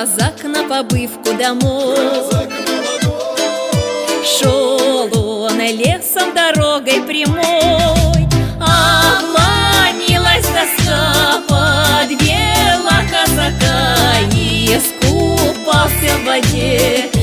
казак на побывку домой. Шел он лесом дорогой прямой, обломилась доска, подвела казака и искупался в воде.